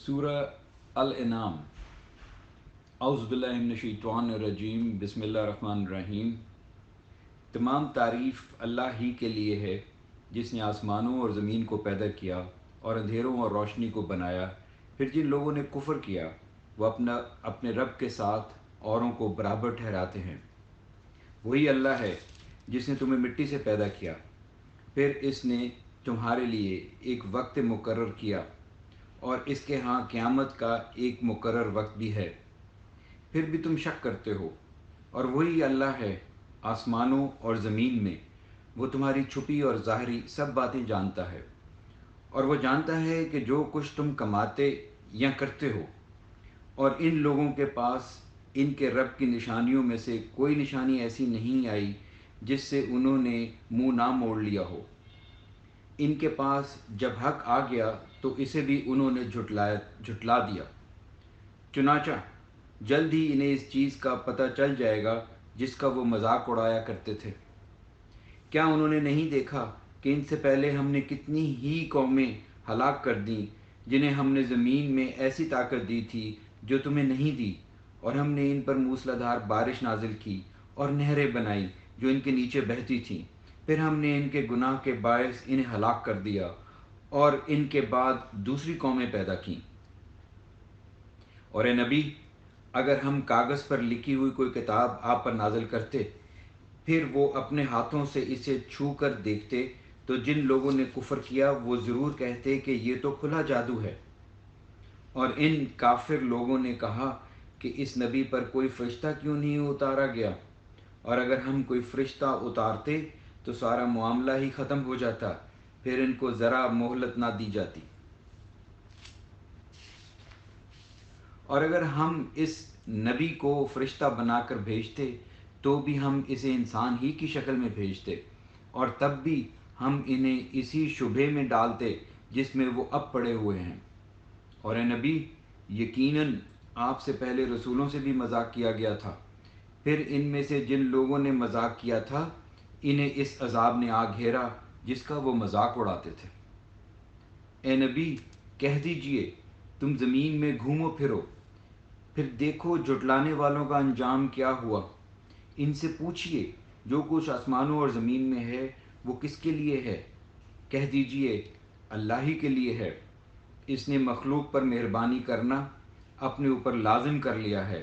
سورہ الانعام اعوذ باللہ من الشیطان الرجیم بسم اللہ الرحمن الرحیم۔ تمام تعریف اللہ ہی کے لیے ہے جس نے آسمانوں اور زمین کو پیدا کیا اور اندھیروں اور روشنی کو بنایا۔ پھر جن لوگوں نے کفر کیا وہ اپنے رب کے ساتھ اوروں کو برابر ٹھہراتے ہیں۔ وہی اللہ ہے جس نے تمہیں مٹی سے پیدا کیا، پھر اس نے تمہارے لیے ایک وقت مقرر کیا اور اس کے ہاں قیامت کا ایک مقرر وقت بھی ہے، پھر بھی تم شک کرتے ہو۔ اور وہی اللہ ہے آسمانوں اور زمین میں، وہ تمہاری چھپی اور ظاہری سب باتیں جانتا ہے، اور وہ جانتا ہے کہ جو کچھ تم کماتے یا کرتے ہو۔ اور ان لوگوں کے پاس ان کے رب کی نشانیوں میں سے کوئی نشانی ایسی نہیں آئی جس سے انہوں نے منہ نہ موڑ لیا ہو۔ ان کے پاس جب حق آ گیا تو اسے بھی انہوں نے جھٹلا دیا۔ چنانچہ جلد ہی انہیں اس چیز کا پتہ چل جائے گا جس کا وہ مذاق اڑایا کرتے تھے۔ کیا انہوں نے نہیں دیکھا کہ ان سے پہلے ہم نے کتنی ہی قومیں ہلاک کر دیں جنہیں ہم نے زمین میں ایسی طاقت دی تھی جو تمہیں نہیں دی، اور ہم نے ان پر موسلادھار بارش نازل کی اور نہریں بنائی جو ان کے نیچے بہتی تھیں۔ پھر ہم نے ان کے گناہ کے باعث انہیں ہلاک کر دیا اور ان کے بعد دوسری قومیں پیدا کیں۔ اور اے نبی، اگر ہم کاغذ پر لکھی ہوئی کوئی کتاب آپ پر نازل کرتے، پھر وہ اپنے ہاتھوں سے اسے چھو کر دیکھتے، تو جن لوگوں نے کفر کیا وہ ضرور کہتے کہ یہ تو کھلا جادو ہے۔ اور ان کافر لوگوں نے کہا کہ اس نبی پر کوئی فرشتہ کیوں نہیں اتارا گیا، اور اگر ہم کوئی فرشتہ اتارتے تو سارا معاملہ ہی ختم ہو جاتا، پھر ان کو ذرا مہلت نہ دی جاتی۔ اور اگر ہم اس نبی کو فرشتہ بنا کر بھیجتے تو بھی ہم اسے انسان ہی کی شکل میں بھیجتے، اور تب بھی ہم انہیں اسی شبہے میں ڈالتے جس میں وہ اب پڑے ہوئے ہیں۔ اور اے نبی، یقیناً آپ سے پہلے رسولوں سے بھی مذاق کیا گیا تھا، پھر ان میں سے جن لوگوں نے مذاق کیا تھا انہیں اس عذاب نے آ گھیرا جس کا وہ مذاق اڑاتے تھے۔ اے نبی، کہہ دیجئے تم زمین میں گھومو پھرو، پھر دیکھو جھٹلانے والوں کا انجام کیا ہوا۔ ان سے پوچھئے جو کچھ آسمانوں اور زمین میں ہے وہ کس کے لیے ہے؟ کہہ دیجئے اللہ ہی کے لیے ہے۔ اس نے مخلوق پر مہربانی کرنا اپنے اوپر لازم کر لیا ہے۔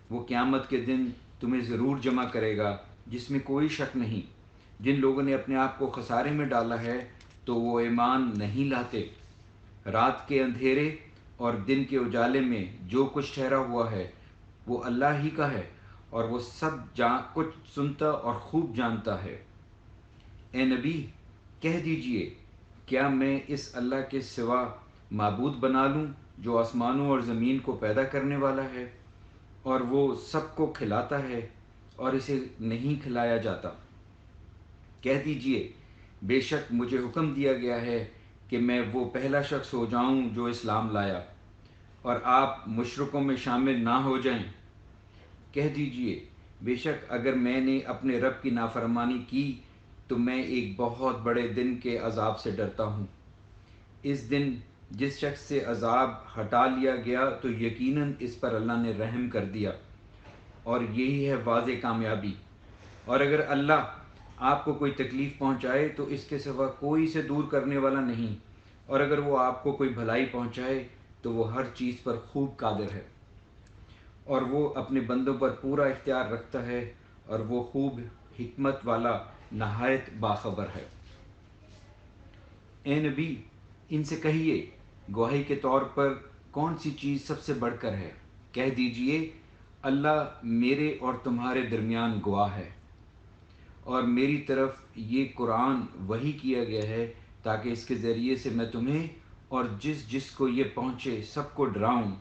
وہ قیامت کے دن تمہیں ضرور جمع کرے گا جس میں کوئی شک نہیں۔ جن لوگوں نے اپنے آپ کو خسارے میں ڈالا ہے تو وہ ایمان نہیں لاتے۔ رات کے اندھیرے اور دن کے اجالے میں جو کچھ ٹھہرا ہوا ہے وہ اللہ ہی کا ہے، اور وہ سب کچھ سنتا اور خوب جانتا ہے۔ اے نبی، کہہ دیجئے کیا میں اس اللہ کے سوا معبود بنا لوں جو آسمانوں اور زمین کو پیدا کرنے والا ہے، اور وہ سب کو کھلاتا ہے اور اسے نہیں کھلایا جاتا؟ کہہ دیجئے بے شک مجھے حکم دیا گیا ہے کہ میں وہ پہلا شخص ہو جاؤں جو اسلام لایا، اور آپ مشرکوں میں شامل نہ ہو جائیں۔ کہہ دیجئے بے شک اگر میں نے اپنے رب کی نافرمانی کی تو میں ایک بہت بڑے دن کے عذاب سے ڈرتا ہوں۔ اس دن جس شخص سے عذاب ہٹا لیا گیا تو یقیناً اس پر اللہ نے رحم کر دیا، اور یہی ہے واضح کامیابی۔ اور اگر اللہ آپ کو کوئی تکلیف پہنچائے تو اس کے سوا کوئی اسے دور کرنے والا نہیں، اور اگر وہ آپ کو کوئی بھلائی پہنچائے تو وہ ہر چیز پر خوب قادر ہے، اور وہ اپنے بندوں پر پورا اختیار رکھتا ہے، اور وہ خوب حکمت والا نہایت باخبر ہے۔ اے نبی، ان سے کہیے گواہی کے طور پر کون سی چیز سب سے بڑھ کر ہے؟ کہہ دیجئے اللہ میرے اور تمہارے درمیان گواہ ہے، اور میری طرف یہ قرآن وحی کیا گیا ہے تاکہ اس کے ذریعے سے میں تمہیں اور جس جس کو یہ پہنچے سب کو ڈراؤں،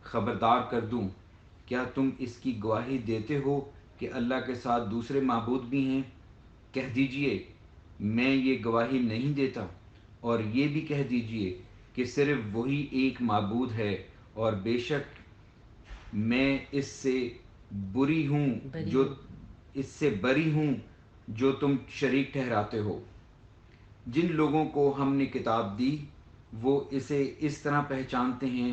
خبردار کر دوں۔ کیا تم اس کی گواہی دیتے ہو کہ اللہ کے ساتھ دوسرے معبود بھی ہیں؟ کہہ دیجئے میں یہ گواہی نہیں دیتا، اور یہ بھی کہہ دیجئے کہ صرف وہی ایک معبود ہے، اور بے شک میں اس سے بری ہوں جو تم شریک ٹھہراتے ہو۔ جن لوگوں کو ہم نے کتاب دی وہ اسے اس طرح پہچانتے ہیں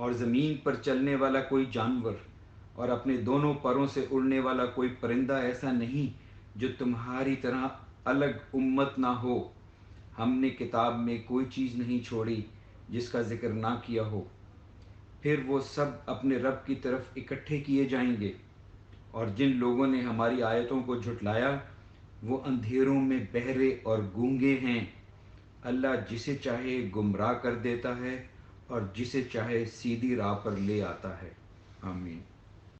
اور زمین پر چلنے والا کوئی جانور اور اپنے دونوں پروں سے اڑنے والا کوئی پرندہ ایسا نہیں جو تمہاری طرح الگ امت نہ ہو۔ ہم نے کتاب میں کوئی چیز نہیں چھوڑی جس کا ذکر نہ کیا ہو۔ پھر وہ سب اپنے رب کی طرف اکٹھے کیے جائیں گے، اور جن لوگوں نے ہماری آیتوں کو جھٹلایا وہ اندھیروں میں بہرے اور گونگے ہیں۔ اللہ جسے چاہے گمراہ کر دیتا ہے اور جسے چاہے سیدھی راہ پر لے آتا ہے۔ آمین۔